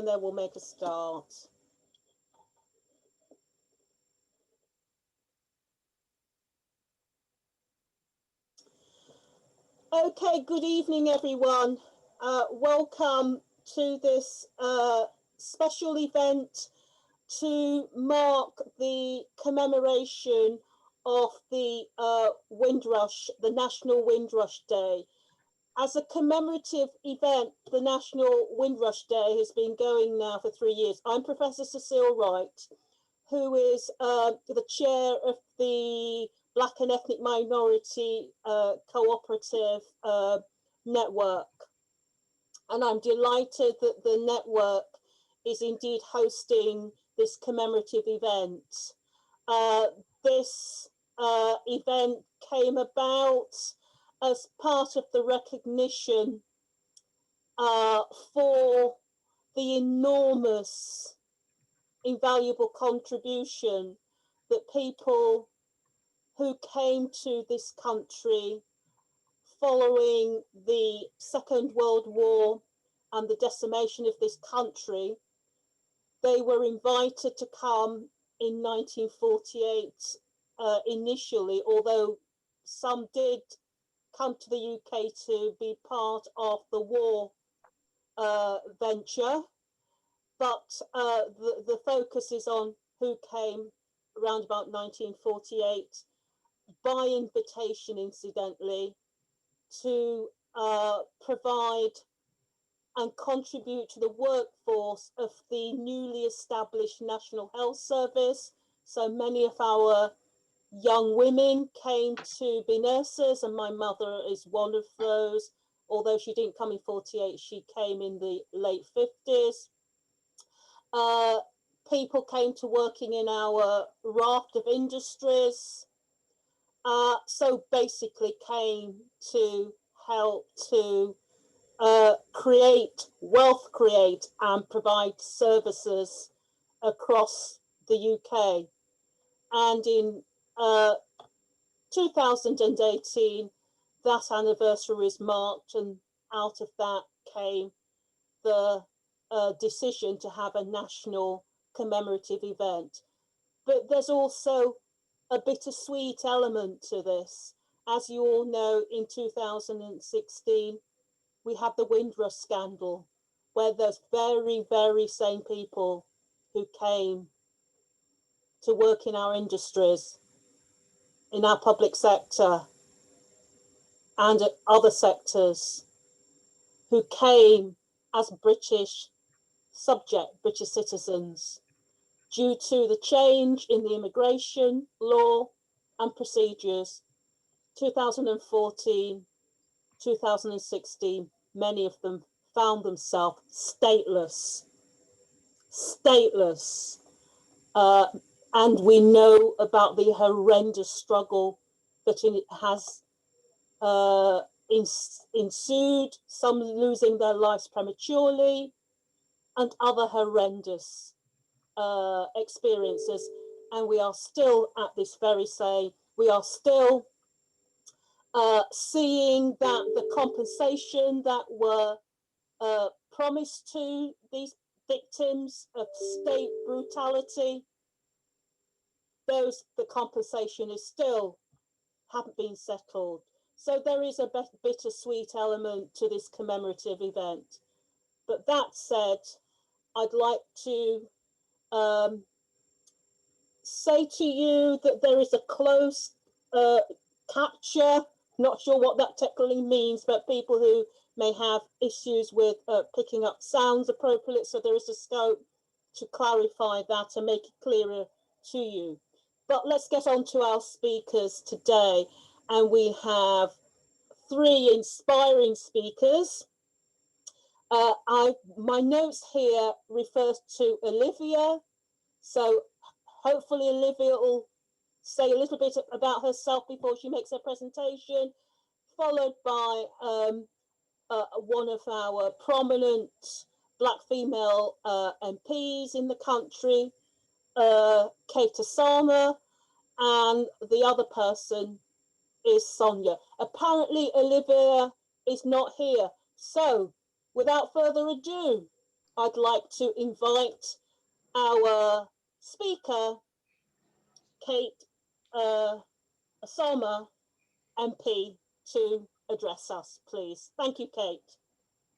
and then we'll make a start. Okay, good evening, everyone. Welcome to this special event to mark the commemoration of the Windrush, the National Windrush Day. As a commemorative event, the National Windrush Day has been going now for 3 years. I'm Professor Cecile Wright, who is the chair of the Black and Ethnic Minority Co-operative network. And I'm delighted that the network is indeed hosting this commemorative event. This event came about as part of the recognition for the enormous, invaluable contribution that people who came to this country following the Second World War and the decimation of this country. They were invited to come in 1948 initially, although some did come to the UK to be part of the war venture, but the focus is on who came around about 1948 by invitation, incidentally, to provide and contribute to the workforce of the newly established National Health Service. So many of our young women came to be nurses, and my mother is one of those. Although she didn't come in 48, she came in the late 50s. People came to working in our raft of industries. So basically came to help to create and provide services across the UK. And in 2018, that anniversary is marked, and out of that came the decision to have a national commemorative event. But there's also a bittersweet element to this. As you all know, in 2016, we had the Windrush scandal, where those very, very same people who came to work in our industries, in our public sector, and other sectors, who came as British citizens, due to the change in the immigration law and procedures, 2014, 2016, many of them found themselves stateless. And we know about the horrendous struggle that it has ensued, some losing their lives prematurely, and other horrendous experiences. And we are still at this very we are still seeing that the compensation that were promised to these victims of state brutality, the compensation is still haven't been settled. So there is a bittersweet element to this commemorative event. But that said, I'd like to say to you that there is a close capture, not sure what that technically means, but people who may have issues with picking up sounds appropriately, so there is a scope to clarify that and make it clearer to you. But let's get on to our speakers today, and we have 3 inspiring speakers. My notes here refers to Olivia, so hopefully Olivia will say a little bit about herself before she makes her presentation, followed by one of our prominent Black female MPs in the country, Osamor, and the other person is Sonia. Apparently Olivia is not here. So without further ado, I'd like to invite our speaker, Kate Osamor MP, to address us, please. Thank you, Kate.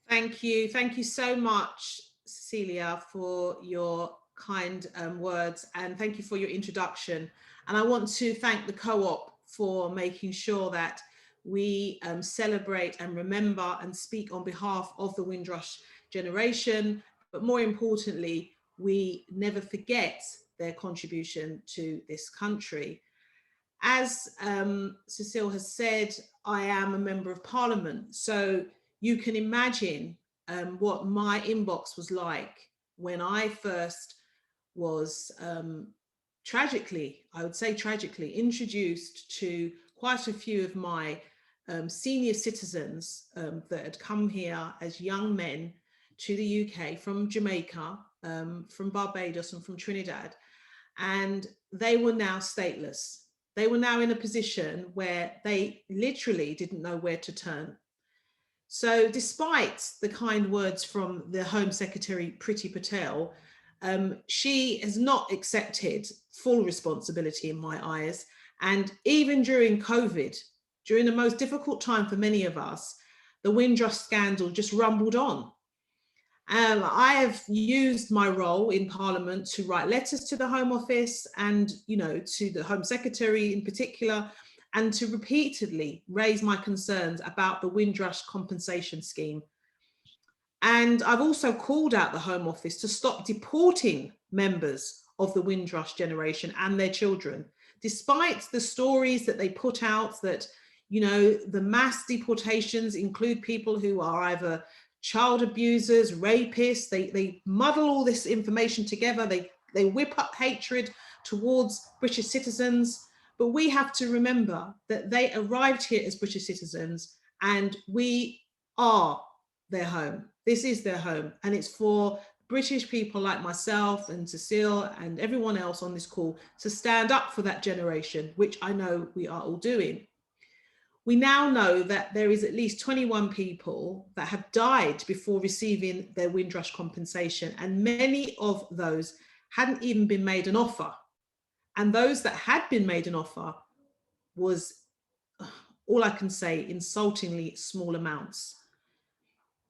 Thank you. Thank you so much, Cecilia, for your kind words, and thank you for your introduction. And I want to thank the Co-op for making sure that we celebrate and remember and speak on behalf of the Windrush generation, but more importantly, we never forget their contribution to this country. As Cecile has said, I am a member of Parliament, so you can imagine what my inbox was like when I first was tragically, I would say tragically, introduced to quite a few of my senior citizens that had come here as young men to the UK from Jamaica, from Barbados and from Trinidad, and they were now stateless. They were now in a position where they literally didn't know where to turn. So despite the kind words from the Home Secretary, Priti Patel, she has not accepted full responsibility in my eyes. And even during COVID, during the most difficult time for many of us, the Windrush scandal just rumbled on. I have used my role in Parliament to write letters to the Home Office and, you know, to the Home Secretary in particular, and to repeatedly raise my concerns about the Windrush compensation scheme. And I've also called out the Home Office to stop deporting members of the Windrush generation and their children, despite the stories that they put out that, you know, the mass deportations include people who are either child abusers, rapists. They muddle all this information together. They whip up hatred towards British citizens. But we have to remember that they arrived here as British citizens and we are their home. This is their home. And it's for British people like myself and Cecile and everyone else on this call to stand up for that generation, which I know we are all doing. We now know that there is at least 21 people that have died before receiving their Windrush compensation, and many of those hadn't even been made an offer. And those that had been made an offer was, all I can say, insultingly small amounts.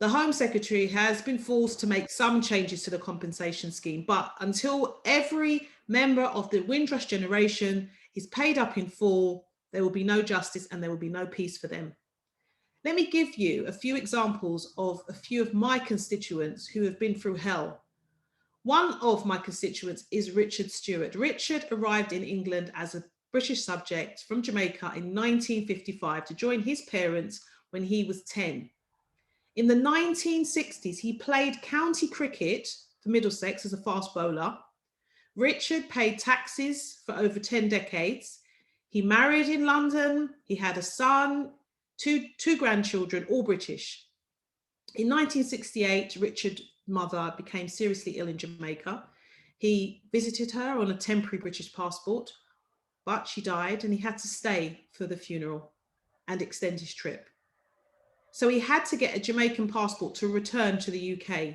The Home Secretary has been forced to make some changes to the compensation scheme, but until every member of the Windrush generation is paid up in full, there will be no justice and there will be no peace for them. Let me give you a few examples of a few of my constituents who have been through hell. One of my constituents is Richard Stewart. Richard arrived in England as a British subject from Jamaica in 1955 to join his parents when he was 10. In the 1960s, he played county cricket for Middlesex as a fast bowler. Richard paid taxes for over 10 decades. He married in London. He had a son, two grandchildren, all British. In 1968, Richard's mother became seriously ill in Jamaica. He visited her on a temporary British passport, but she died and he had to stay for the funeral and extend his trip. So he had to get a Jamaican passport to return to the UK.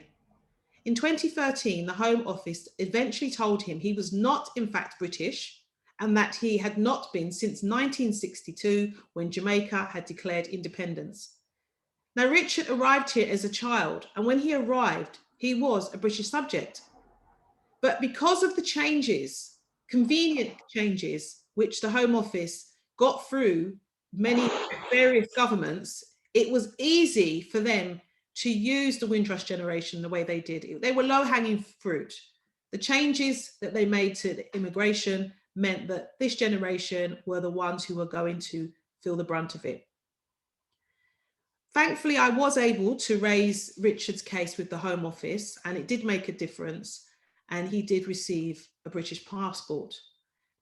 In 2013, the Home Office eventually told him he was not in fact British and that he had not been since 1962 when Jamaica had declared independence. Now, Richard arrived here as a child, and when he arrived, he was a British subject. But because of the changes, convenient changes, which the Home Office got through many various governments, it was easy for them to use the Windrush generation the way they did. They were low-hanging fruit. The changes that they made to the immigration meant that this generation were the ones who were going to feel the brunt of it. Thankfully, I was able to raise Richard's case with the Home Office, and it did make a difference, and he did receive a British passport.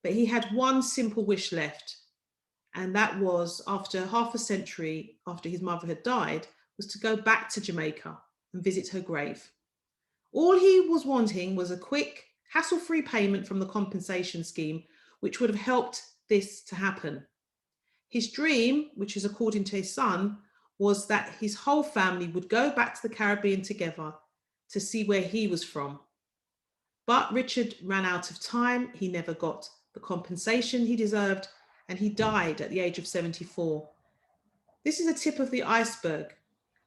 But he had one simple wish left, and that was, after half a century after his mother had died, was to go back to Jamaica and visit her grave. All he was wanting was a quick, hassle-free payment from the compensation scheme, which would have helped this to happen. His dream, which is according to his son, was that his whole family would go back to the Caribbean together to see where he was from. But Richard ran out of time. He never got the compensation he deserved, and he died at the age of 74. This is a tip of the iceberg.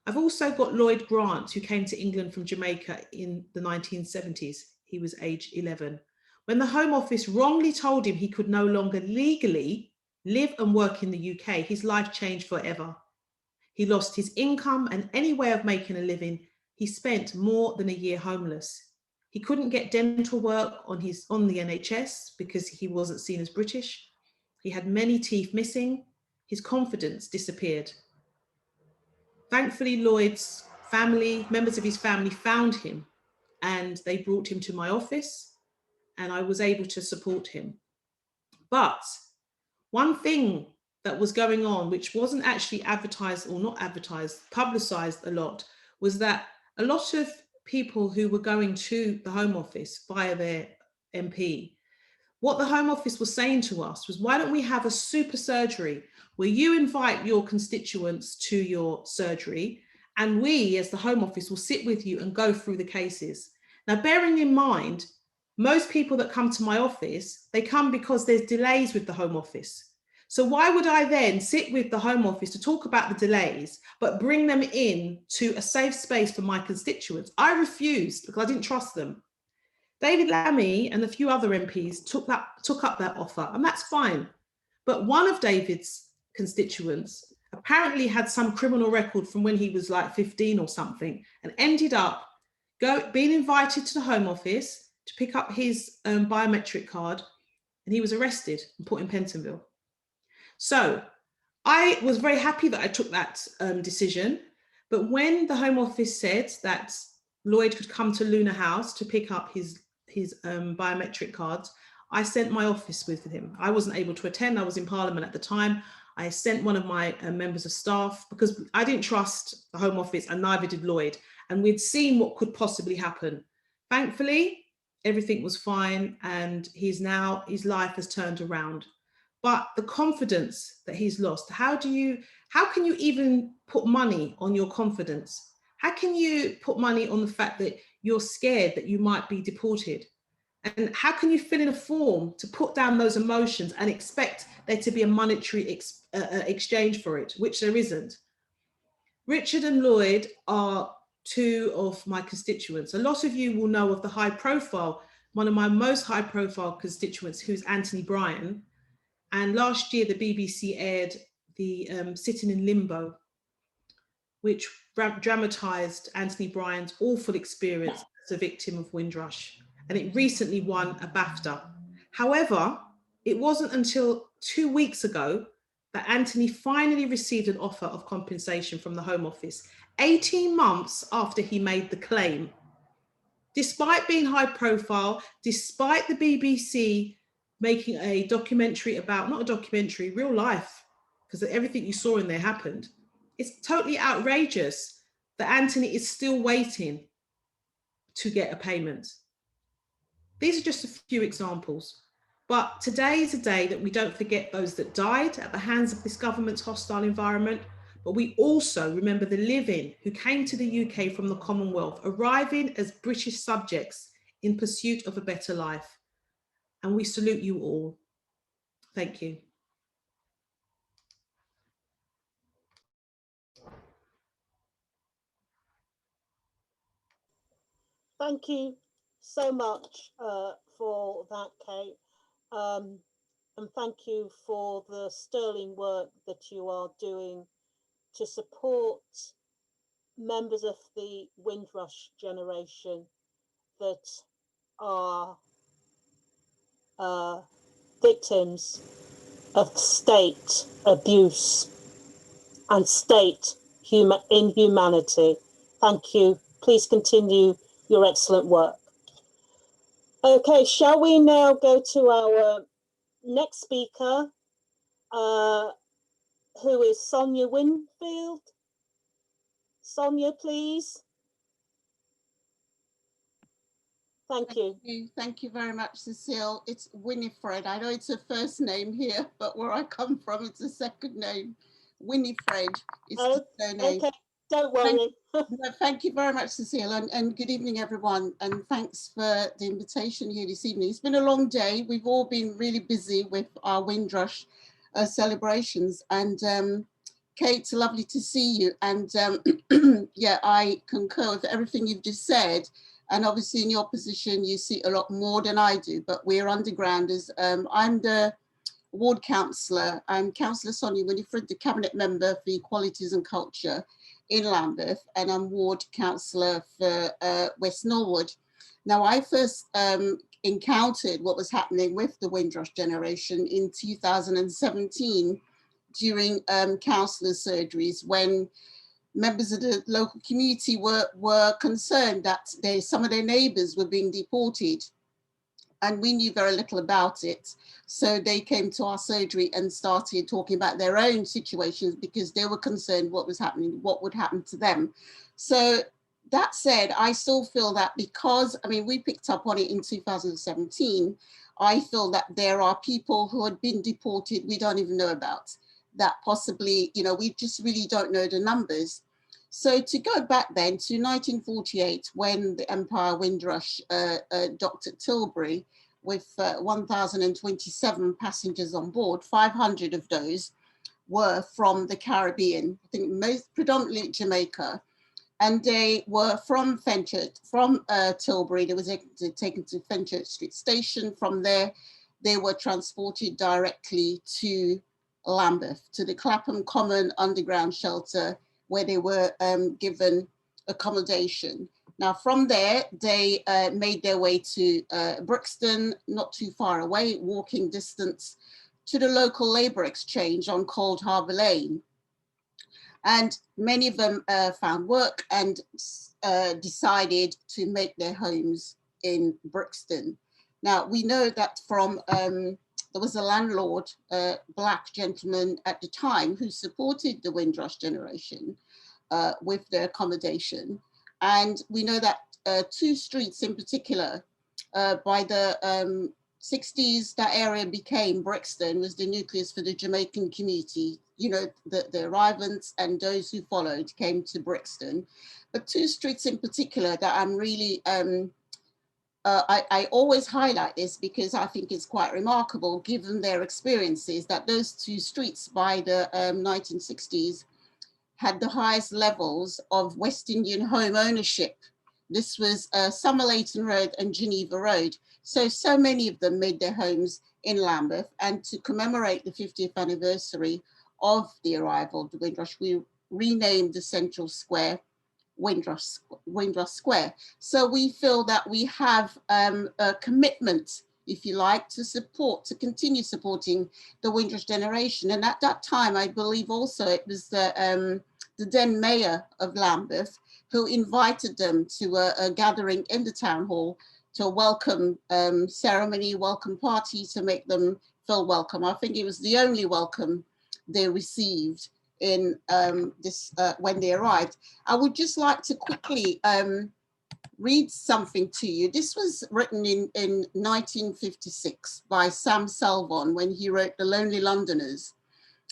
I've also got Lloyd Grant, who came to England from Jamaica in the 1970s. He was age 11. When the Home Office wrongly told him he could no longer legally live and work in the UK, his life changed forever. He lost his income and any way of making a living. He spent more than a year homeless. He couldn't get dental work on the NHS because he wasn't seen as British. He had many teeth missing. His confidence disappeared. Thankfully, Lloyd's family, members of his family found him and they brought him to my office and I was able to support him. But one thing that was going on, which wasn't actually advertised or not advertised, publicized a lot, was that a lot of people who were going to the Home Office via their MP, what the Home Office was saying to us was, why don't we have a super surgery where you invite your constituents to your surgery and we as the Home Office will sit with you and go through the cases. Now, bearing in mind, most people that come to my office, they come because there's delays with the Home Office. So why would I then sit with the Home Office to talk about the delays, but bring them in to a safe space for my constituents? I refused because I didn't trust them. David Lammy and a few other MPs took up that offer, and that's fine. But one of David's constituents apparently had some criminal record from when he was like 15 or something, and ended up being invited to the Home Office to pick up his biometric card, and he was arrested and put in Pentonville. So I was very happy that I took that decision. But when the Home Office said that Lloyd could come to Luna House to pick up his biometric cards, I sent my office with him. I wasn't able to attend. I was in Parliament at the time. I sent one of my members of staff because I didn't trust the Home Office and neither did Lloyd. And we'd seen what could possibly happen. Thankfully, everything was fine and his life has turned around. But the confidence that he's lost, how can you even put money on your confidence? How can you put money on the fact that you're scared that you might be deported? And how can you fill in a form to put down those emotions and expect there to be a monetary exchange for it, which there isn't? Richard and Lloyd are two of my constituents. A lot of you will know of the high profile, one of my most high profile constituents, who's Anthony Bryan. And last year, the BBC aired the Sitting in Limbo, which dramatised Anthony Bryan's awful experience as a victim of Windrush. And it recently won a BAFTA. However, it wasn't until 2 weeks ago that Anthony finally received an offer of compensation from the Home Office, 18 months after he made the claim. Despite being high profile, despite the BBC making a documentary about, not a documentary, real life, because everything you saw in there happened. It's totally outrageous that Anthony is still waiting to get a payment. These are just a few examples. But today is a day that we don't forget those that died at the hands of this government's hostile environment, but we also remember the living who came to the UK from the Commonwealth, arriving as British subjects in pursuit of a better life. And we salute you all. Thank you. Thank you so much for that, Kate. And thank you for the sterling work that you are doing to support members of the Windrush generation that are victims of state abuse and state inhumanity. Thank you. Please continue your excellent work. Okay, shall we now go to our next speaker, who is Sonia Winfield? Sonia, please. Thank you. Thank you very much, Cecile. It's Winifred. I know it's a first name here, but where I come from, it's a second name. Winifred is the surname. Okay. Don't worry. Thank you very much, Cecile, and good evening, everyone. And thanks for the invitation here this evening. It's been a long day. We've all been really busy with our Windrush celebrations. And Kate, it's lovely to see you. And yeah, I concur with everything you've just said. And obviously in your position, you see a lot more than I do, but we're undergrounders. I'm the ward councillor. I'm Councillor Sonia Winifred, the cabinet member for Equalities and Culture in Lambeth, and I'm ward councillor for West Norwood. Now, I first encountered what was happening with the Windrush generation in 2017 during councillor surgeries, when members of the local community were concerned that some of their neighbours were being deported, and we knew very little about it. So they came to our surgery and started talking about their own situations because they were concerned what was happening, what would happen to them. So that said, I still feel that because, I mean, we picked up on it in 2017, I feel that there are people who had been deported we don't even know about, that possibly, you know, we just really don't know the numbers. So to go back then to 1948, when the Empire Windrush docked at Tilbury with 1,027 passengers on board, 500 of those were from the Caribbean, I think most predominantly Jamaica, and they were from Fenchurch, from Tilbury. They were taken to Fenchurch Street Station. From there, they were transported directly to Lambeth, to the Clapham Common underground shelter, where they were given accommodation. Now, from there, they made their way to Brixton, not too far away, walking distance, to the local labour exchange on Cold Harbour Lane. And many of them found work and decided to make their homes in Brixton. Now, we know that from, there was a landlord, black gentleman at the time, who supported the Windrush generation with their accommodation. And we know that two streets in particular, by the 60s, that area became Brixton, was the nucleus for the Jamaican community. You know, the arrivants and those who followed came to Brixton. But two streets in particular that I'm really, I always highlight this because I think it's quite remarkable, given their experiences, that those two streets by the 1960s had the highest levels of West Indian home ownership. This was Somerleyton Road and Geneva Road. So many of them made their homes in Lambeth, and to commemorate the 50th anniversary of the arrival of the Windrush, we renamed the central square Windrush Square. So we feel that we have a commitment, if you like, to support, to continue supporting the Windrush generation. And at that time, I believe also it was the then mayor of Lambeth who invited them to a gathering in the town hall, to a welcome ceremony, welcome party, to make them feel welcome. I think it was the only welcome they received in this when they arrived. I would just like to quickly read something to you. This was written in 1956 by Sam Salvon when he wrote The Lonely Londoners.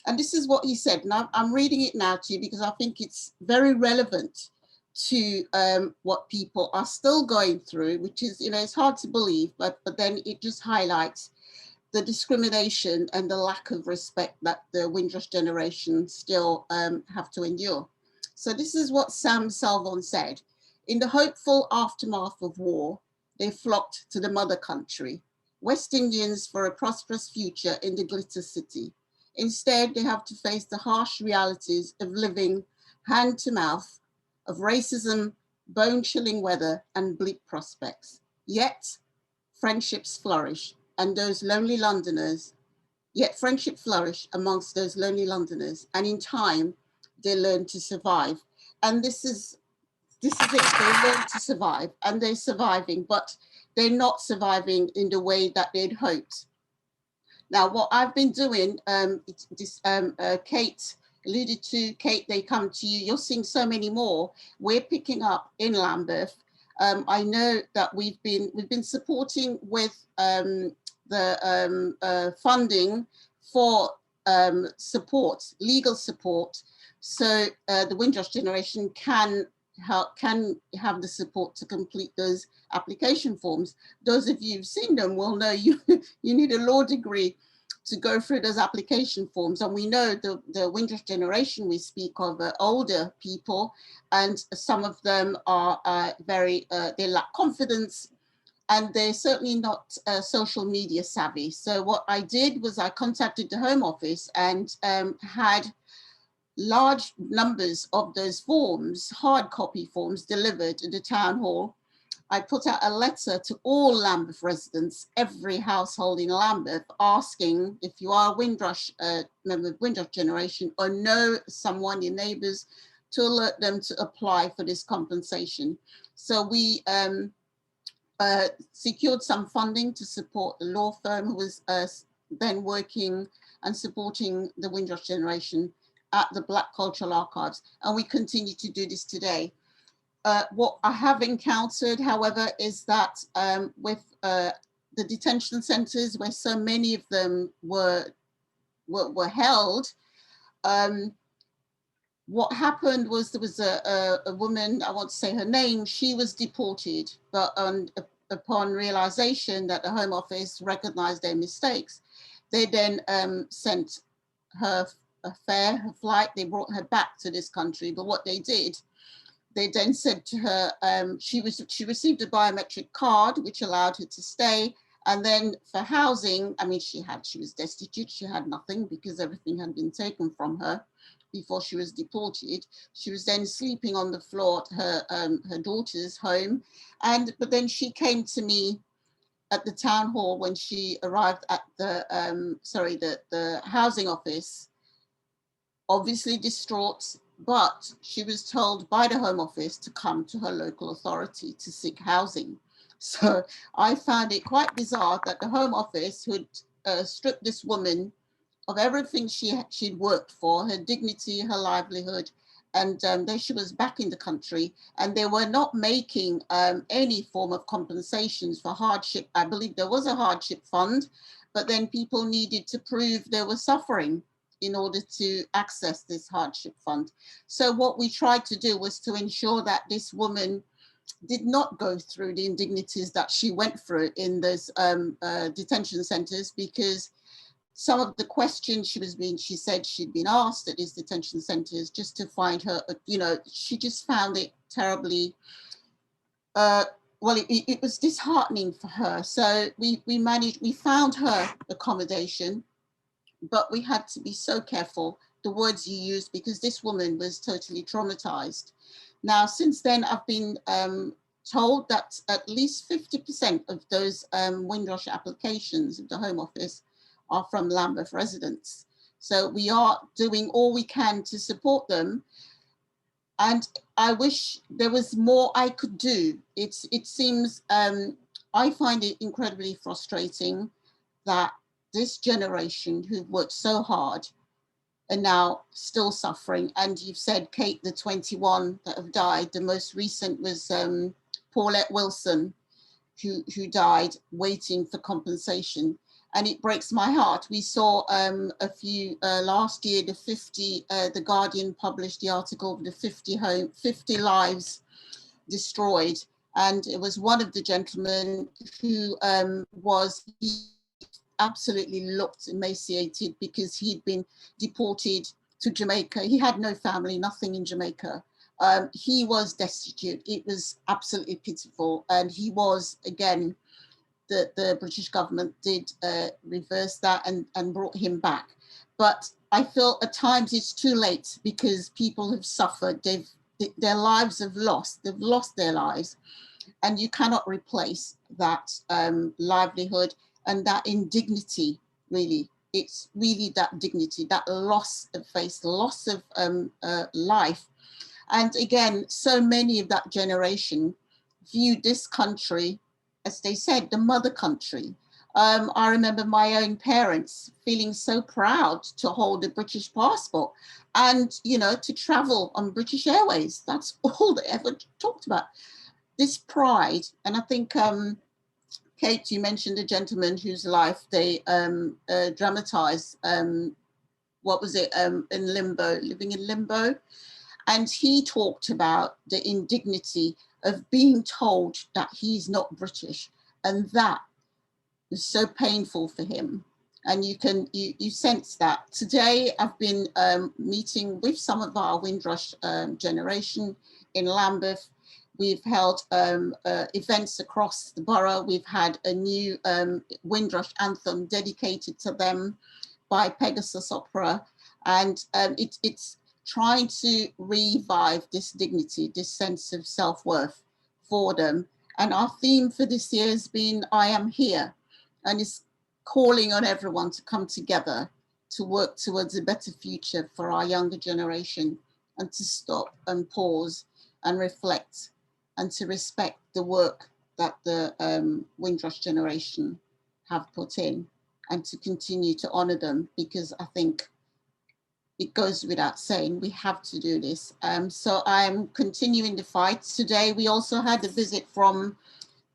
And this is what he said. Now I'm reading it now to you because I think it's very relevant to what people are still going through, which is, you know, it's hard to believe, but then it just highlights the discrimination and the lack of respect that the Windrush generation still have to endure. So this is what Sam Salvon said. In the hopeful aftermath of war, they flocked to the mother country, West Indians for a prosperous future in the glitter city. Instead, they have to face the harsh realities of living hand to mouth, of racism, bone-chilling weather, and bleak prospects. Yet, friendships flourish, and those lonely Londoners, yet friendship flourish amongst those lonely Londoners, and in time, they learn to survive. And this is it, they learn to survive, and they're surviving, but they're not surviving in the way that they'd hoped. Now, what I've been doing, Kate alluded to, Kate, they come to you, you're seeing so many more. We're picking up in Lambeth. I know that we've been supporting with the funding for support, legal support So the Windrush generation can have the support to complete those application forms. Those of you who've seen them will know you need a law degree to go through those application forms. And we know the Windrush generation we speak of are older people, and some of them are they lack confidence, and they're certainly not social media savvy. So what I did was I contacted the Home Office and had large numbers of those forms, hard copy forms, delivered to the town hall. I put out a letter to all Lambeth residents, every household in Lambeth, asking if you are a Windrush member of Windrush generation or know someone, your neighbours, to alert them to apply for this compensation. So we secured some funding to support the law firm who was then working and supporting the Windrush generation at the Black Cultural Archives, and we continue to do this today. What I have encountered, however, is that with the detention centres, where so many of them were held, what happened was there was a woman, I won't say her name, she was deported, but upon realisation that the Home Office recognised their mistakes, they then sent her her flight, they brought her back to this country. But what they did, they then said to her, she received a biometric card, which allowed her to stay. And then for housing, I mean, she was destitute, she had nothing because everything had been taken from her before she was deported. She was then sleeping on the floor at her daughter's home. But then she came to me at the town hall when she arrived at the housing office, obviously distraught, but she was told by the Home Office to come to her local authority to seek housing. So I found it quite bizarre that the Home Office would strip this woman of everything she'd worked for, her dignity, her livelihood, and then she was back in the country, and they were not making any form of compensations for hardship. I believe there was a hardship fund, but then people needed to prove they were suffering in order to access this hardship fund. So what we tried to do was to ensure that this woman did not go through the indignities that she went through in those detention centres, because some of the questions she said she'd been asked at these detention centres, just to find her, she just found it terribly, it was disheartening for her. So we found her accommodation, but we had to be so careful the words you used, because this woman was totally traumatized. Now, since then, I've been told that at least 50% of those Windrush applications of the Home Office are from Lambeth residents. So we are doing all we can to support them. And I wish there was more I could do. It seems, I find it incredibly frustrating that this generation who've worked so hard are now still suffering. And you've said, Kate, the 21 that have died. The most recent was Paulette Wilson, who died waiting for compensation. And it breaks my heart. We saw a few last year, the Guardian published the article of the 50 lives destroyed. And it was one of the gentlemen who he absolutely looked emaciated because he'd been deported to Jamaica. He had no family, nothing in Jamaica. He was destitute. It was absolutely pitiful. And he was, again, the British government did reverse that and brought him back. But I feel at times it's too late, because people have suffered. Their lives have they've lost their lives. And you cannot replace that livelihood and that indignity, really. It's really that dignity, that loss of face, loss of life. And again, so many of that generation viewed this country, as they said, the mother country. I remember my own parents feeling so proud to hold a British passport and, to travel on British Airways. That's all they ever talked about. This pride. And I think, Kate, you mentioned a gentleman whose life they dramatized what was it, in limbo, living in limbo. And he talked about the indignity of being told that he's not British, and that was so painful for him. And you sense that. Today I've been meeting with some of our Windrush generation in Lambeth. We've held events across the borough. We've had a new Windrush anthem dedicated to them by Pegasus Opera. And it's trying to revive this dignity, this sense of self-worth for them. And our theme for this year has been, I am here. And it's calling on everyone to come together to work towards a better future for our younger generation, and to stop and pause and reflect and to respect the work that the Windrush generation have put in, and to continue to honour them, because I think it goes without saying, we have to do this. So I'm continuing the fight. Today we also had a visit from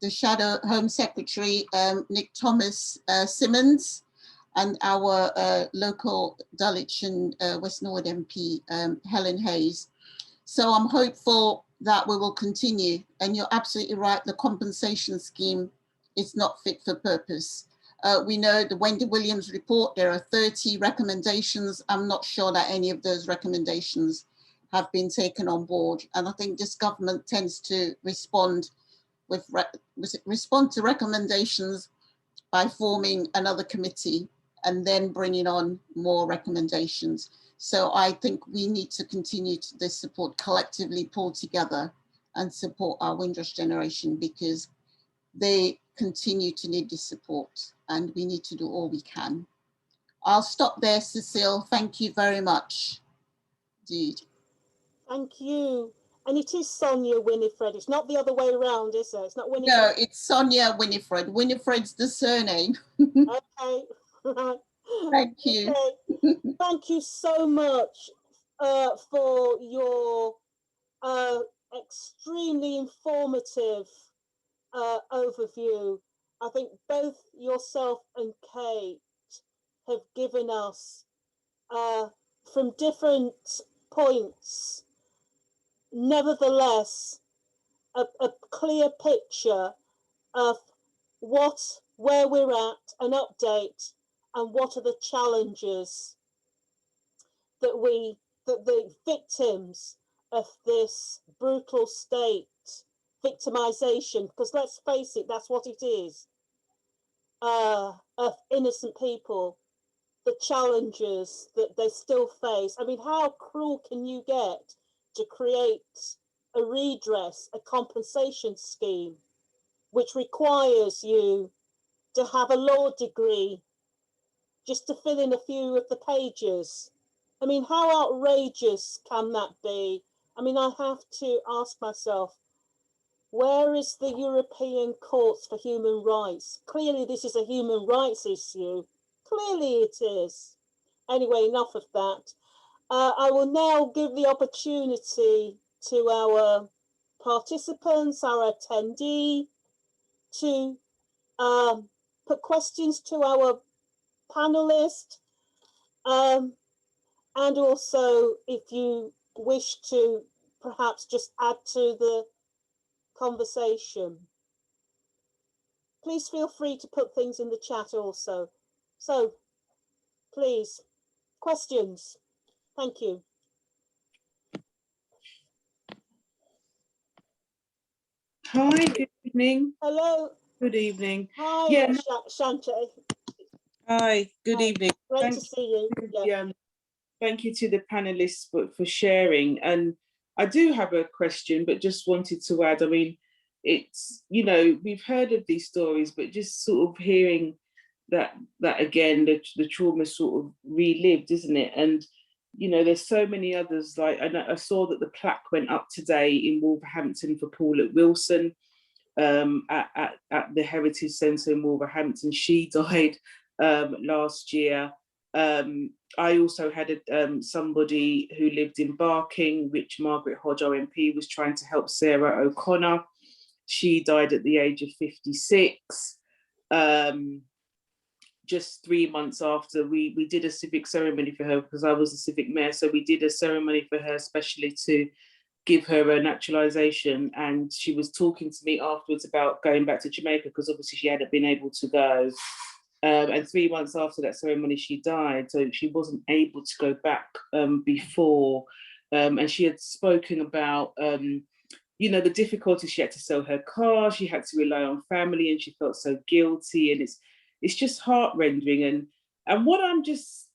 the Shadow Home Secretary, Nick Thomas Simmons, and our local Dulwich and West Norwood MP, Helen Hayes. So I'm hopeful that we will continue. And you're absolutely right, the compensation scheme is not fit for purpose. We know the Wendy Williams report, there are 30 recommendations. I'm not sure that any of those recommendations have been taken on board. And I think this government tends to respond to recommendations by forming another committee and then bringing on more recommendations. So I think we need to continue to this support, collectively pull together and support our Windrush generation, because they continue to need this support and we need to do all we can. I'll stop there, Cecile. Thank you very much indeed. Thank you. And it is Sonia Winifred. It's not the other way around, is it? It's not Winifred. No, it's Sonia Winifred. Winifred's the surname. Okay. Thank you. Okay. Thank you so much for your extremely informative overview. I think both yourself and Kate have given us from different points, nevertheless, a clear picture of where we're at, an update, and what are the challenges that the victims of this brutal state, victimization, because let's face it, that's what it is, of innocent people, the challenges that they still face. I mean, how cruel can you get to create a redress, a compensation scheme, which requires you to have a law degree just to fill in a few of the pages? I mean, how outrageous can that be? I mean, I have to ask myself, where is the European Courts for Human Rights? Clearly, this is a human rights issue. Clearly it is. Anyway, enough of that. I will now give the opportunity to our participants, our attendee, to put questions to our panelist, and also if you wish to perhaps just add to the conversation. Please feel free to put things in the chat also. So please, questions. Thank you. Hi, good evening. Hello. Good evening. Hi, Yeah. Shante. Hi, good Hi. evening. Great to see you. Yeah. Thank you to the panelists for sharing. And I do have a question, but just wanted to add, I mean, it's, you know, we've heard of these stories, but just sort of hearing that again, the trauma sort of relived, isn't it? And, you know, there's so many others, like, I saw that the plaque went up today in Wolverhampton for Paulette Wilson at the Heritage Centre in Wolverhampton. She died last year. I also had somebody who lived in Barking, which Margaret Hodge MP was trying to help Sarah O'Connor. She died at the age of 56. just 3 months after, we did a civic ceremony for her, because I was the civic mayor. So we did a ceremony for her, especially to give her a naturalization. And she was talking to me afterwards about going back to Jamaica, because obviously she hadn't been able to go. And 3 months after that ceremony, she died. So she wasn't able to go back before. And she had spoken about, you know, the difficulties. She had to sell her car, she had to rely on family, and she felt so guilty. And it's just heart-rending. And what I'm just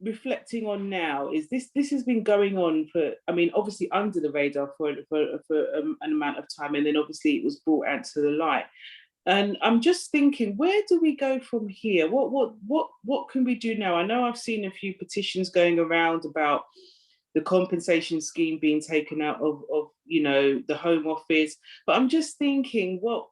reflecting on now is this has been going on for, I mean, obviously under the radar for an amount of time, and then obviously it was brought out to the light. And I'm just thinking, where do we go from here? What can we do now? I know I've seen a few petitions going around about the compensation scheme being taken out of you know, the Home Office, but I'm just thinking, what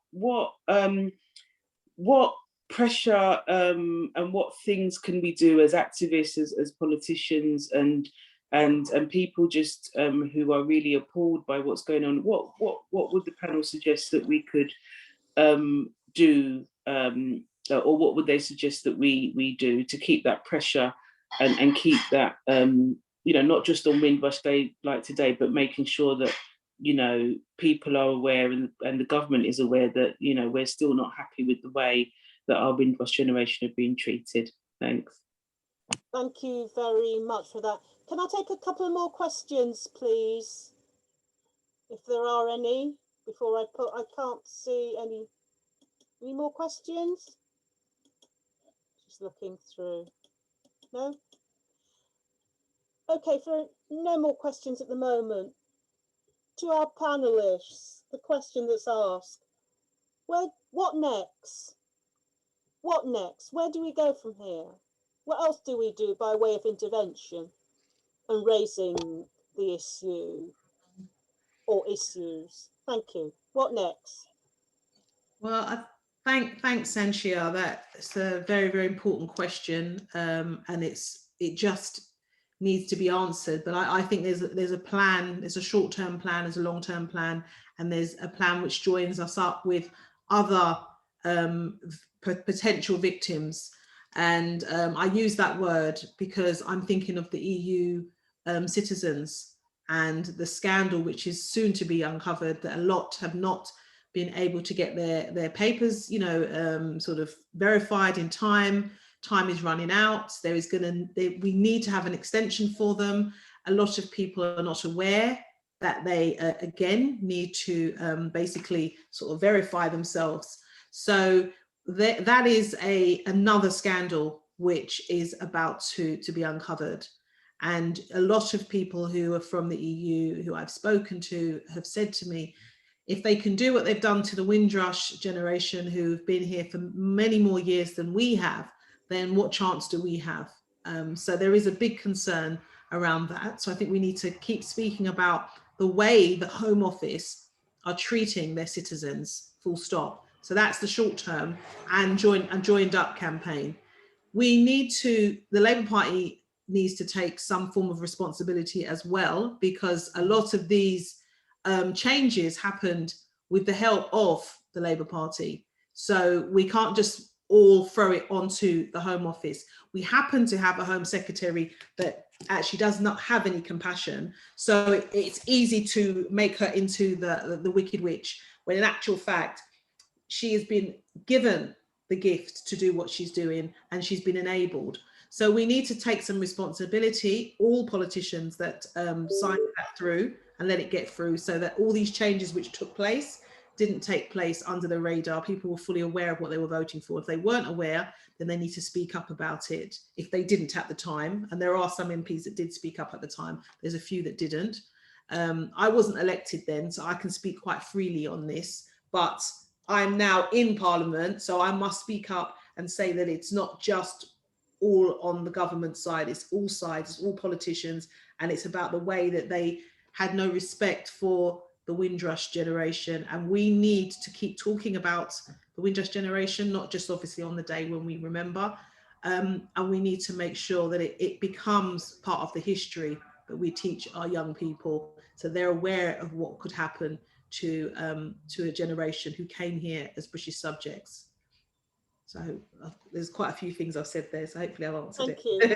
pressure and what things can we do as activists, as politicians, and people just who are really appalled by what's going on? What would the panel suggest that we could do, or what would they suggest that we do to keep that pressure and keep that you know, not just on Windrush Day like today, but making sure that, you know, people are aware, and the government is aware that, you know, we're still not happy with the way that our Windrush generation have been treated. Thanks. Thank you very much for that. Can I take a couple of more questions, please? If there are any, before I can't see any more questions? Just looking through. No? Okay, for no more questions at the moment. To our panelists, the question that's asked, what next? What next? Where do we go from here? What else do we do by way of intervention and raising the issue or issues? Thank you. What next? Well, thanks, Sanchia. That's a very, very important question, and it just needs to be answered. But I think there's a plan. There's a short-term plan, there's a long-term plan, and there's a plan which joins us up with other potential victims. And I use that word because I'm thinking of the EU citizens and the scandal which is soon to be uncovered, that a lot have not been able to get their papers, you know, sort of verified in time. Time is running out. We need to have an extension for them. A lot of people are not aware that they again need to basically sort of verify themselves. So that is another scandal which is about to be uncovered. And a lot of people who are from the EU who I've spoken to have said to me, if they can do what they've done to the Windrush generation who've been here for many more years than we have, then what chance do we have? So there is a big concern around that. So I think we need to keep speaking about the way the Home Office are treating their citizens, full stop. So that's the short term and joined up campaign. The Labour Party needs to take some form of responsibility as well, because a lot of these changes happened with the help of the Labour Party. So we can't just all throw it onto the Home Office. We happen to have a Home Secretary that actually does not have any compassion. So it's easy to make her into the Wicked Witch, when in actual fact, she has been given the gift to do what she's doing and she's been enabled. So we need to take some responsibility, all politicians that signed that through, and let it get through, so that all these changes which took place didn't take place under the radar. People were fully aware of what they were voting for. If they weren't aware, then they need to speak up about it. If they didn't at the time, and there are some MPs that did speak up at the time, there's a few that didn't. I wasn't elected then, so I can speak quite freely on this, but I'm now in Parliament, so I must speak up and say that it's not just all on the government side, it's all sides, it's all politicians, and it's about the way that they had no respect for the Windrush generation. And we need to keep talking about the Windrush generation, not just obviously on the day when we remember, and we need to make sure that it becomes part of the history that we teach our young people, so they're aware of what could happen to a generation who came here as British subjects. So there's quite a few things I've said there, so hopefully I've answered Thank it.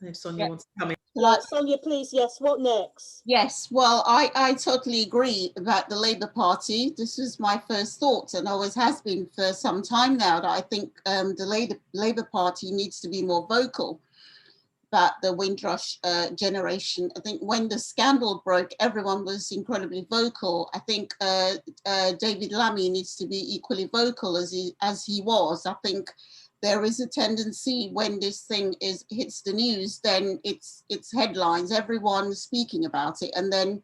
you. If Sonia wants to come in. Yeah, Sonia, please, yes, what next? Yes, well, I totally agree about the Labour Party. This was my first thought, and always has been for some time now, that I think the Labour Party needs to be more vocal about the Windrush generation. I think when the scandal broke, everyone was incredibly vocal. I think David Lammy needs to be equally vocal as he was. I think there is a tendency when this thing hits the news, then it's headlines, everyone speaking about it, and then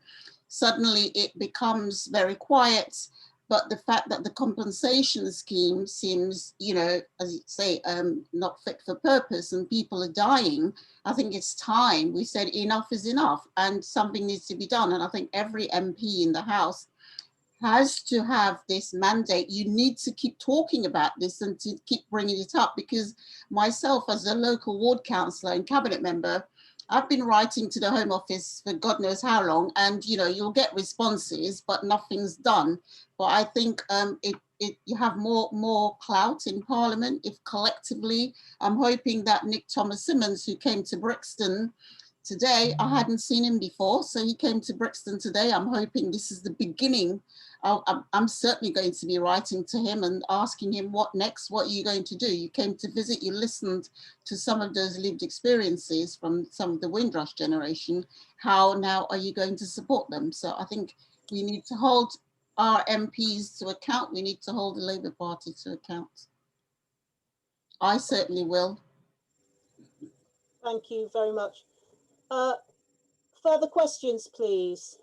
suddenly it becomes very quiet. But the fact that the compensation scheme seems, you know, as you say, not fit for purpose, and people are dying, I think it's time we said enough is enough, and something needs to be done. And I think every MP in the House has to have this mandate. You need to keep talking about this and to keep bringing it up, because myself as a local ward councillor and cabinet member, I've been writing to the Home Office for God knows how long, and you know, you'll get responses, but nothing's done. But I think you have more clout in Parliament if collectively. I'm hoping that Nick Thomas-Symonds, who came to Brixton today, I hadn't seen him before, so he came to Brixton today. I'm hoping this is the beginning. I'm certainly going to be writing to him and asking him what next, what are you going to do? You came to visit, you listened to some of those lived experiences from some of the Windrush generation. How now are you going to support them? So I think we need to hold our MPs to account. We need to hold the Labour Party to account. I certainly will. Thank you very much. Further questions, please.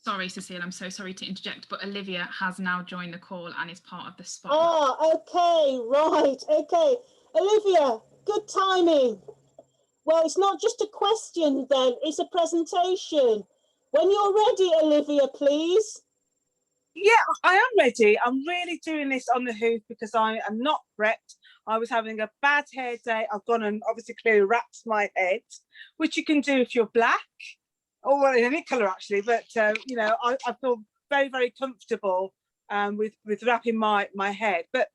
Sorry, Cecile, I'm so sorry to interject, but Olivia has now joined the call and is part of the spotlight. Ah, okay, right, okay. Olivia, good timing. Well, it's not just a question then, it's a presentation. When you're ready, Olivia, please. Yeah, I am ready. I'm really doing this on the hoof because I am not prepped. I was having a bad hair day. I've gone and obviously clearly wrapped my head, which you can do if you're black, or in any colour actually. But you know, I feel very, very comfortable with wrapping my head. But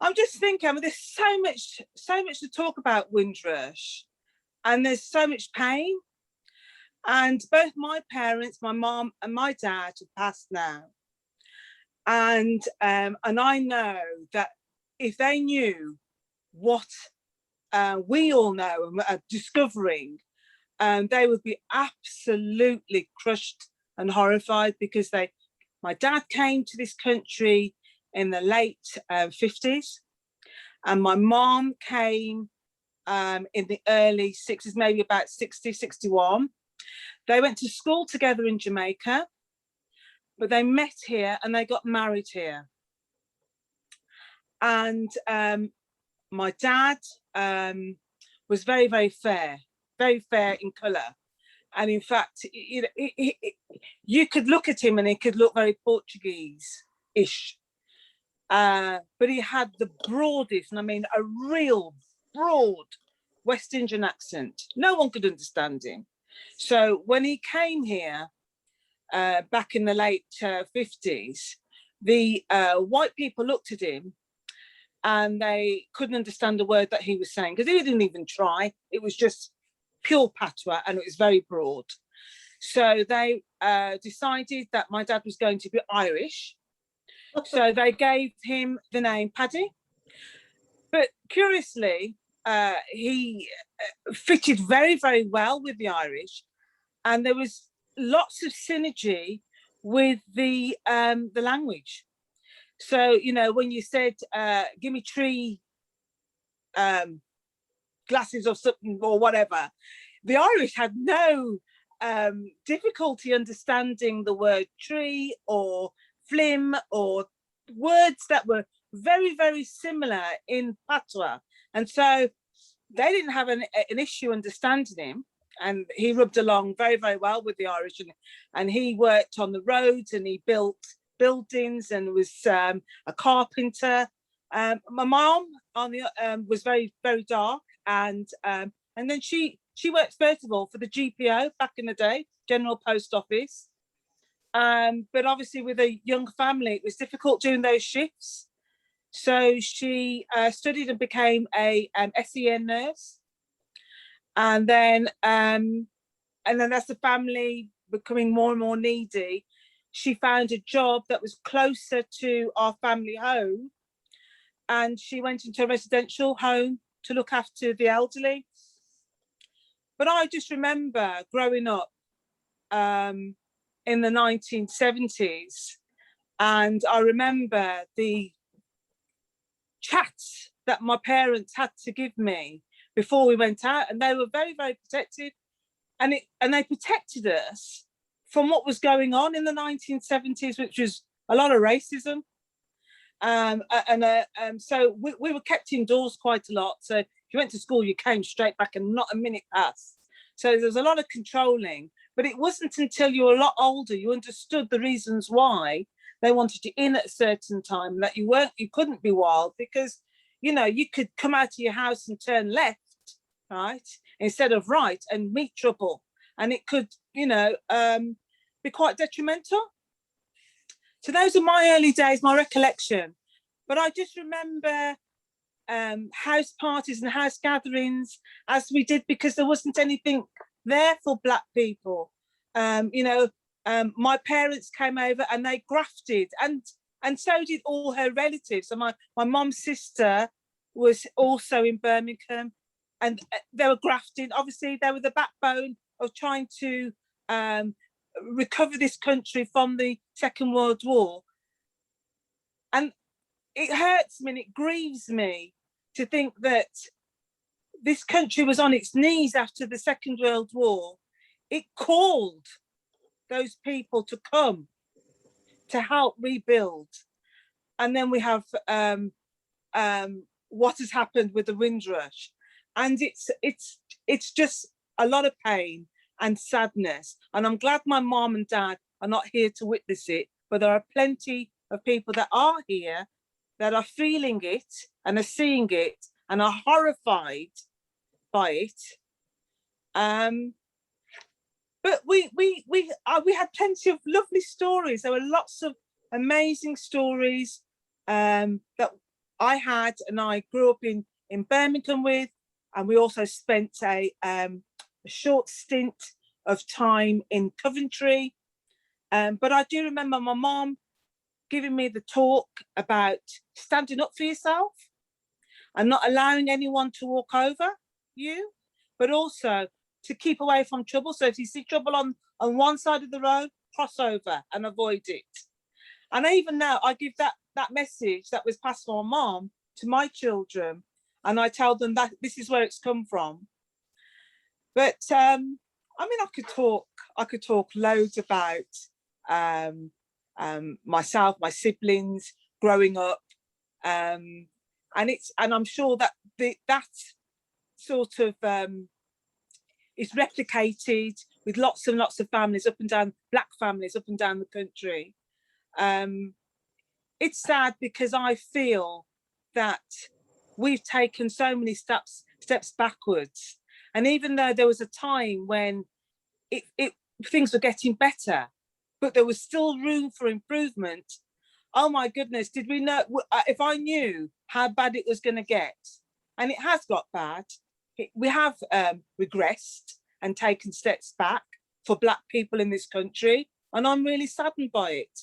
I'm just thinking, I mean, there's so much to talk about Windrush, and there's so much pain. And both my parents, my mom and my dad, have passed now. And I know that if they knew what we all know and are discovering, they would be absolutely crushed and horrified, because my dad came to this country in the late 50s, and my mom came in the early 60s, maybe about 60, 61. They went to school together in Jamaica, but they met here and they got married here. And my dad was very, very fair in colour. And in fact, you know, you could look at him and he could look very Portuguese-ish. But he had the broadest, and I mean a real broad West Indian accent. No one could understand him. So when he came here back in the late 50s, the white people looked at him and they couldn't understand the word that he was saying, because he didn't even try. It was just pure patois and it was very broad. So they decided that my dad was going to be Irish. So they gave him the name Paddy. But curiously, he fitted very, very well with the Irish, and there was lots of synergy with the language. So, you know, when you said, give me 3 glasses of something or whatever, the Irish had no difficulty understanding the word tree or flim, or words that were very, very similar in patois. And so they didn't have an issue understanding him. And he rubbed along very, very well with the Irish, and he worked on the roads and he built buildings and was a carpenter. My mom was very, very dark, and then she worked first of all for the GPO back in the day, General Post Office. But obviously with a young family, it was difficult doing those shifts. So she studied and became a SEN nurse. And then as the family becoming more and more needy, she found a job that was closer to our family home. And she went into a residential home to look after the elderly. But I just remember growing up in the 1970s, and I remember the chats that my parents had to give me before we went out, and they were very, very protective, and they protected us from what was going on in the 1970s, which was a lot of racism. So we were kept indoors quite a lot. So if you went to school, you came straight back and not a minute passed. So there was a lot of controlling, but it wasn't until you were a lot older you understood the reasons why they wanted you in at a certain time, that you couldn't be wild, because, you know, you could come out of your house and turn left, right, instead of right, and meet trouble. And it could, you know, be quite detrimental. So those are my early days, my recollection. But I just remember house parties and house gatherings as we did, because there wasn't anything there for Black people. My parents came over and they grafted, and so did all her relatives. So my mum's sister was also in Birmingham, and they were grafting. Obviously, they were the backbone of trying to recover this country from the Second World War. And it hurts me and it grieves me to think that this country was on its knees after the Second World War. It called those people to come to help rebuild. And then we have what has happened with the Windrush. And it's just a lot of pain and sadness. And I'm glad my mom and dad are not here to witness it, but there are plenty of people that are here that are feeling it and are seeing it and are horrified by it. But we had plenty of lovely stories. There were lots of amazing stories that I had, and I grew up in Birmingham with, and we also spent a short stint of time in Coventry. But I do remember my mom giving me the talk about standing up for yourself and not allowing anyone to walk over you, but also to keep away from trouble. So if you see trouble on one side of the road, cross over and avoid it. And even now, I give that message that was passed from my mom to my children, and I tell them that this is where it's come from. But I mean, I could talk loads about myself, my siblings growing up, and I'm sure that that sort of is replicated with lots and lots of families up and down, Black families up and down the country. It's sad because I feel that we've taken so many steps backwards. And even though there was a time when things were getting better, but there was still room for improvement. Oh my goodness, did we know, if I knew how bad it was going to get, and it has got bad, we have regressed and taken steps back for Black people in this country, and I'm really saddened by it.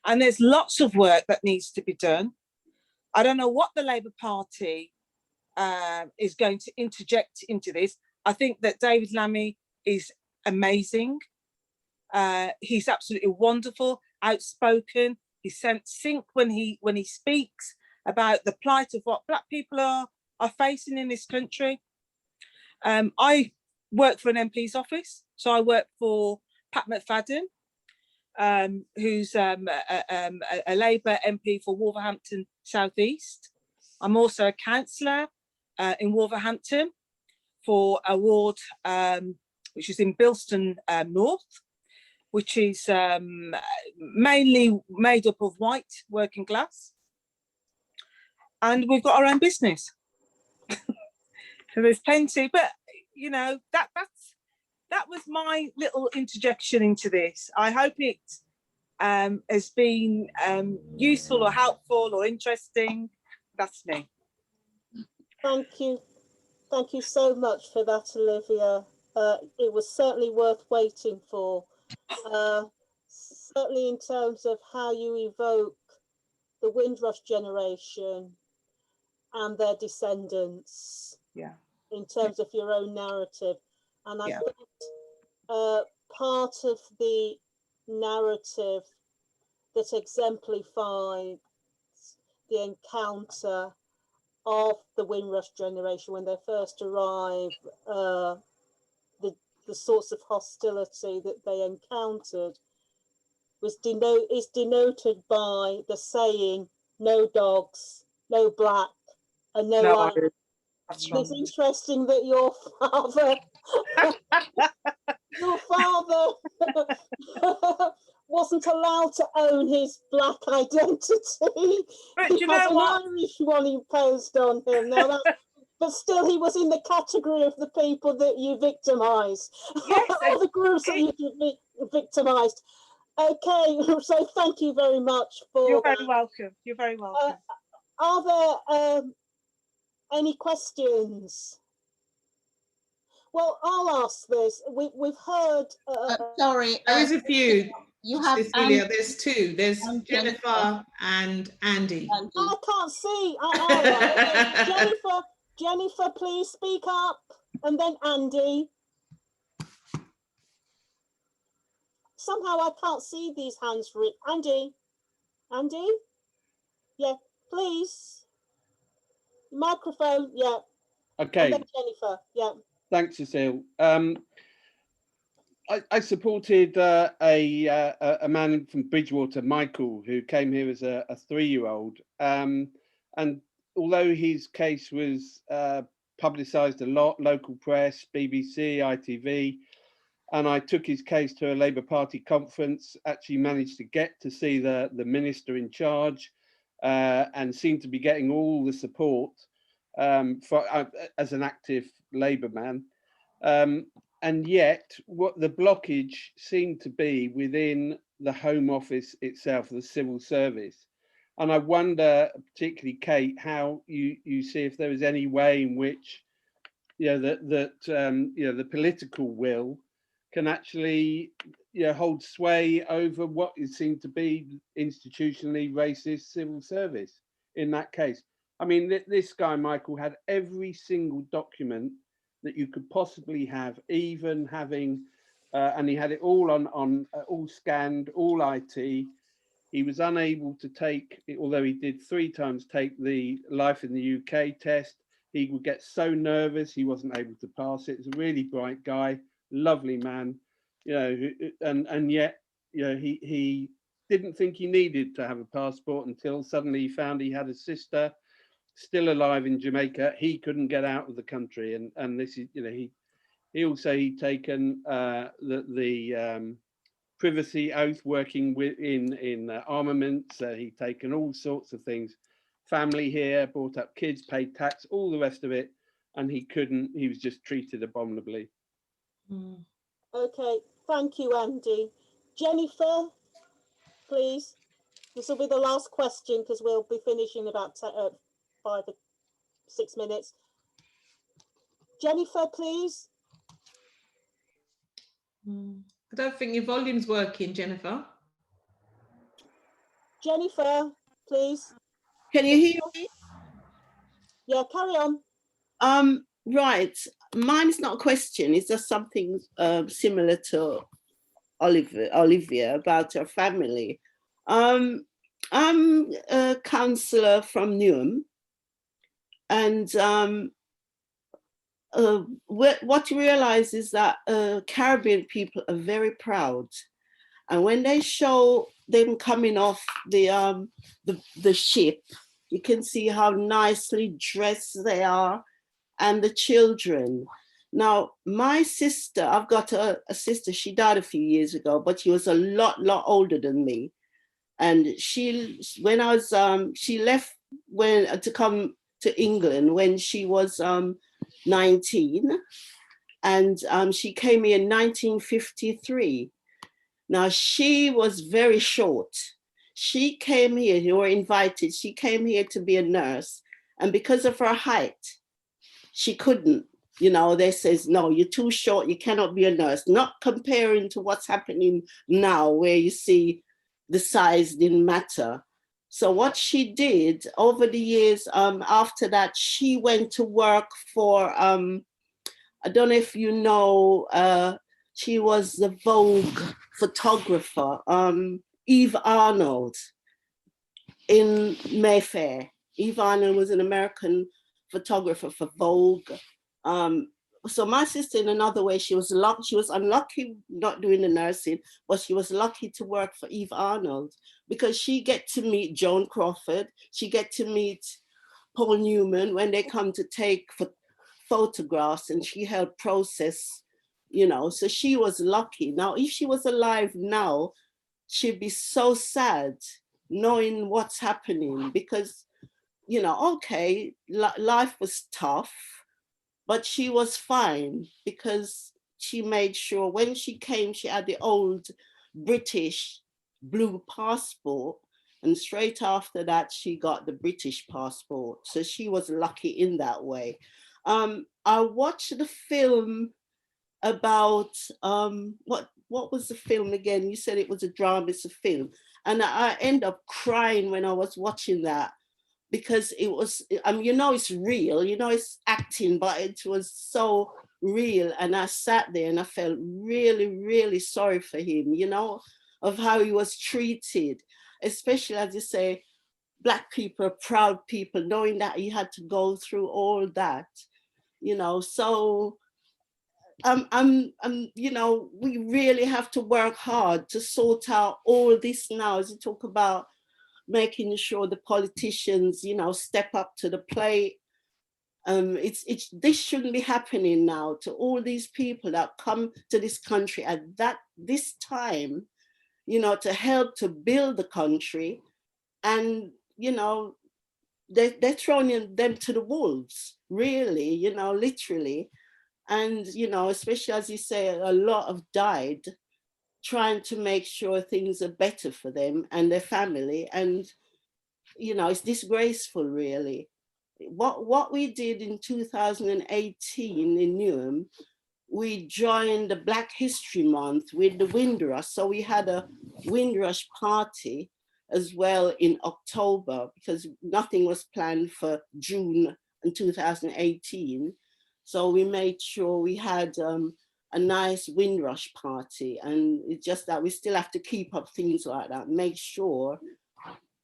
And there's lots of work that needs to be done. I don't know what the Labour Party is going to interject into this. I think that David Lammy is amazing. He's absolutely wonderful, outspoken. He's sync when he speaks about the plight of what Black people are facing in this country. I work for an MP's office, so I work for Pat McFadden, who's a Labour MP for Wolverhampton South East. I'm also a councillor in Wolverhampton for a ward which is in Bilston North, which is mainly made up of white working class. And we've got our own business. So there's plenty, but you know, that was my little interjection into this. I hope it has been useful or helpful or interesting. That's me. Thank you. Thank you so much for that, Olivia. It was certainly worth waiting for. Certainly in terms of how you evoke the Windrush generation and their descendants. Yeah. In terms of your own narrative. And I Yeah. think part of the narrative that exemplifies the encounter of the Windrush generation when they first arrive, the sorts of hostility that they encountered is denoted by the saying, no dogs, no black, and no Irish. It's interesting that your father wasn't allowed to own his black identity. But He you had know an what? Irish one imposed on him. Now but still, he was in the category of the people that you victimised, Yes, of the groups that you victimised. Okay, so thank you very much for You're very welcome. You're very welcome. Are there any questions? Well, I'll ask this. We've heard. Sorry. There is a few. You have Cecilia, there's two. There's and Jennifer and Andy. I can't see. Jennifer, please speak up. And then Andy. Somehow I can't see these hands. Andy? Yeah, please. Microphone, yeah. Okay. And then Jennifer, yeah. Thanks, Cecile. I supported a man from Bridgewater, Michael, who came here as a 3-year-old. And although his case was publicised a lot, local press, BBC, ITV, and I took his case to a Labour Party conference, actually managed to get to see the minister in charge and seemed to be getting all the support as an active Labour man. And yet what the blockage seemed to be within the Home Office itself, the civil service. And I wonder, particularly Kate, how you see if there is any way in which the political will can actually hold sway over what is seen to be institutionally racist civil service in that case. I mean, this guy, Michael, had every single document that you could possibly have, even having, and he had it all on all scanned, all IT. He was unable to take, although he did 3 times take the Life in the UK test. He would get so nervous he wasn't able to pass it. He's a really bright guy, lovely man, and yet he didn't think he needed to have a passport until suddenly he found he had a sister still alive in Jamaica. He couldn't get out of the country, and this is he'd taken the privacy oath working in armaments. He'd taken all sorts of things, family here, brought up kids, paid tax, all the rest of it, and he couldn't. He was just treated abominably. Okay, thank you, Andy. Jennifer, please. This will be the last question because we'll be finishing in about 5 or 6 minutes. Jennifer, please. I don't think your volume's working, Jennifer. Jennifer, please. Can you hear me? Yeah, carry on. Right. Mine is not a question. It's just something similar to Olivia about her family. I'm a councillor from Newham, and what you realize is that Caribbean people are very proud, and when they show them coming off the ship, you can see how nicely dressed they are, and the children. Now, my sister, I've got a sister, she died a few years ago, but she was a lot older than me. And she left to come to England when she was 19. And she came here in 1953. Now, she was very short. She came here, you were invited, she came here to be a nurse. And because of her height, she couldn't. You know, they says, no, you're too short, you cannot be a nurse. Not comparing to what's happening now, where you see the size didn't matter. So what she did over the years, after that, she went to work for, I don't know if you know, she was the Vogue photographer, Eve Arnold in Mayfair. Eve Arnold was an American photographer for Vogue. So my sister, in another way, she was unlucky not doing the nursing, but she was lucky to work for Eve Arnold because she get to meet Joan Crawford, she get to meet Paul Newman when they come to take photographs, and she helped process, you know, so she was lucky. Now, if she was alive now, she'd be so sad knowing what's happening because, you know, okay, life was tough, but she was fine because she made sure when she came, she had the old British blue passport. And straight after that, she got the British passport. So she was lucky in that way. I watched the film about, what was the film again? You said it was a drama, it's a film. And I ended up crying when I was watching that because it was, you know, it's real, you know, it's acting, but it was so real. And I sat there and I felt really, really sorry for him, you know, of how he was treated, especially as you say, Black people, proud people, knowing that he had to go through all that, you know, so you know, we really have to work hard to sort out all this now, as you talk about making sure the politicians, you know, step up to the plate. This shouldn't be happening now to all these people that come to this country at this time, you know, to help to build the country, and you know, they're throwing them to the wolves, really, you know, literally. And, you know, especially as you say, a lot have died trying to make sure things are better for them and their family. And, you know, it's disgraceful, really. What we did in 2018 in Newham, we joined the Black History Month with the Windrush. So we had a Windrush party as well in October because nothing was planned for June in 2018. So we made sure we had a nice Windrush party, and it's just that we still have to keep up things like that, make sure,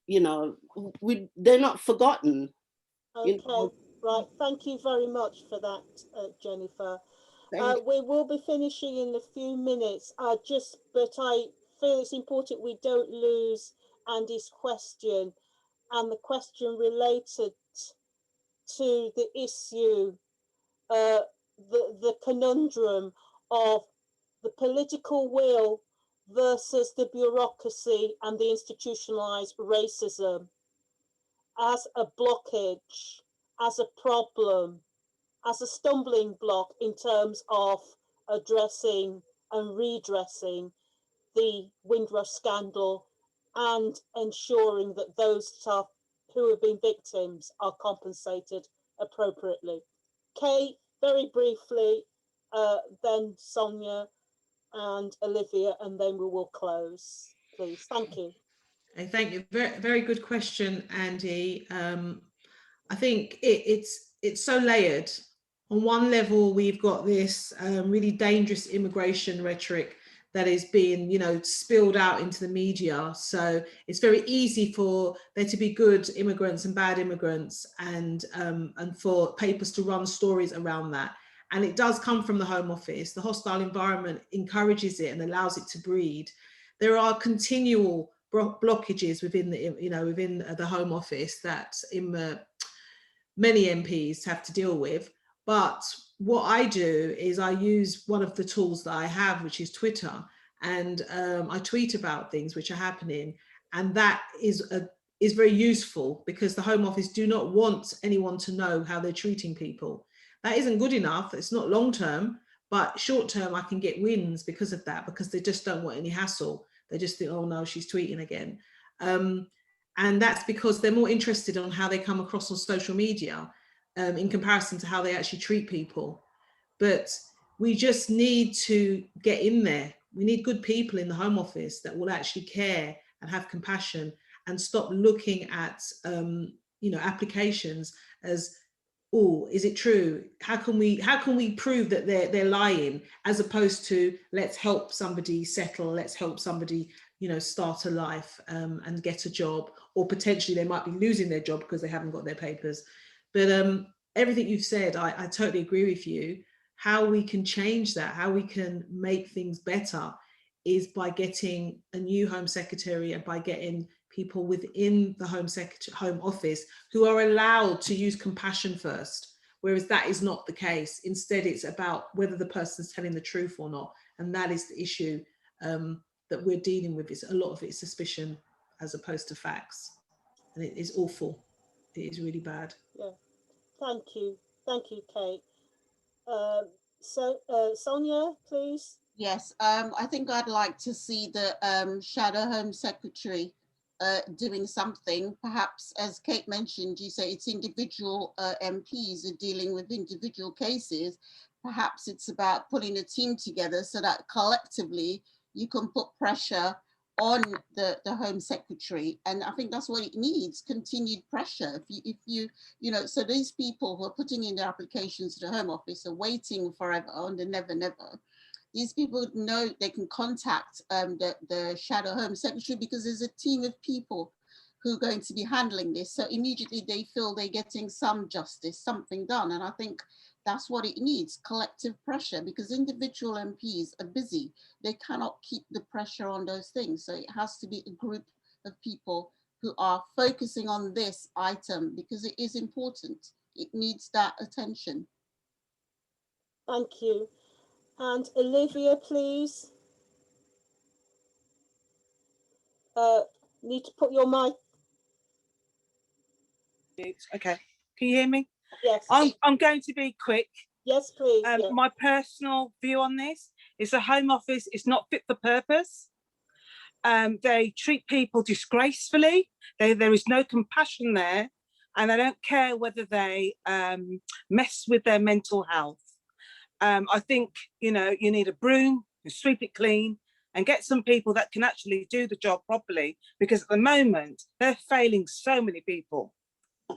you know, they're not forgotten. Okay, you know. right. Thank you very much for that, Jennifer. We will be finishing in a few minutes. But I feel it's important we don't lose Andy's question, and the question related to the issue, the conundrum of the political will versus the bureaucracy and the institutionalized racism as a blockage, as a problem, as a stumbling block in terms of addressing and redressing the Windrush scandal and ensuring that those staff who have been victims are compensated appropriately. Kate, very briefly, then Sonia and Olivia, and then we will close, please. Thank you. Thank you. Very, very good question, Andy. I think it's so layered. On one level, we've got this really dangerous immigration rhetoric that is being, you know, spilled out into the media. So it's very easy for there to be good immigrants and bad immigrants, and for papers to run stories around that. And it does come from the Home Office. The hostile environment encourages it and allows it to breed. There are continual blockages within the Home Office that many MPs have to deal with. But what I do is I use one of the tools that I have, which is Twitter, and I tweet about things which are happening, and that is very useful because the Home Office do not want anyone to know how they're treating people. That isn't good enough. It's not long term, But short term, I can get wins because of that, because they just don't want any hassle. They just think, oh no, she's tweeting again. And that's because they're more interested on how they come across on social media in comparison to how they actually treat people. But we just need to get in there. We need good people in the Home Office that will actually care and have compassion and stop looking at applications as, oh, is it true? How can we prove that they're lying, as opposed to let's help somebody settle, let's help somebody start a life and get a job, or potentially they might be losing their job because they haven't got their papers. But everything you've said, I totally agree with you. How we can change that, how we can make things better, is by getting a new Home Secretary and by getting people within the Home Office who are allowed to use compassion first, whereas that is not the case. Instead, it's about whether the person's telling the truth or not, and that is the issue that we're dealing with. Is a lot of it is suspicion as opposed to facts, and it is awful. It is really bad. Yeah, thank you, Kate. So Sonia, please. Yes, I think I'd like to see the Shadow Home Secretary doing something. Perhaps, as Kate mentioned, you say it's individual MPs are dealing with individual cases. Perhaps it's about putting a team together so that collectively you can put pressure on the Home Secretary. And I think that's what it needs, continued pressure. If you so these people who are putting in their applications to the Home Office are waiting forever on the never. These people know they can contact the Shadow Home Secretary, because there's a team of people who are going to be handling this. So immediately they feel they're getting some justice, something done. And I think that's what it needs, collective pressure, because individual MPs are busy. They cannot keep the pressure on those things. So it has to be a group of people who are focusing on this item, because it is important. It needs that attention. Thank you. And Olivia, please. Need to put your mic. Okay, can you hear me? Yes. I'm going to be quick. Yes, please. Yeah. My personal view on this is the Home Office is not fit for purpose. They treat people disgracefully. There is no compassion there, and they don't care whether they mess with their mental health. I think you need a broom and sweep it clean and get some people that can actually do the job properly, because at the moment they're failing so many people.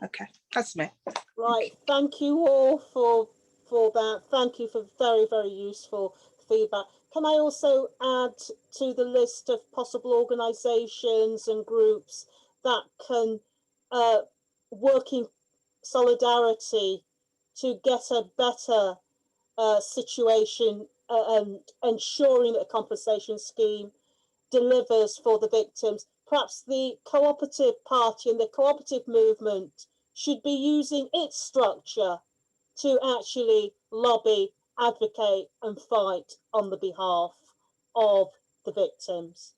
Okay, that's me. Right, thank you all for that. Thank you for very, very useful feedback. Can I also add to the list of possible organisations and groups that can work in solidarity to get a better situation and ensuring that a compensation scheme delivers for the victims? Perhaps the cooperative party and the cooperative movement should be using its structure to actually lobby, advocate and fight on the behalf of the victims.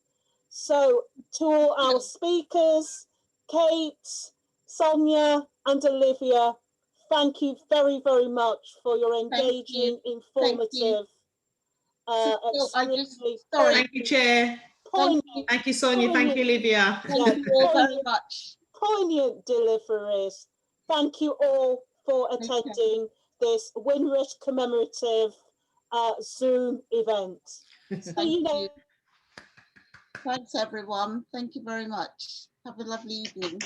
So to all our speakers, Kate, Sonia and Olivia, thank you very, very much for your engaging, informative, Thank you, Chair. Thank you, Sonia. Thank you, Olivia. Thank you all very much. Poignant deliveries. Thank you all for attending this Windrush commemorative Zoom event. Thank you. Thanks, everyone. Thank you very much. Have a lovely evening.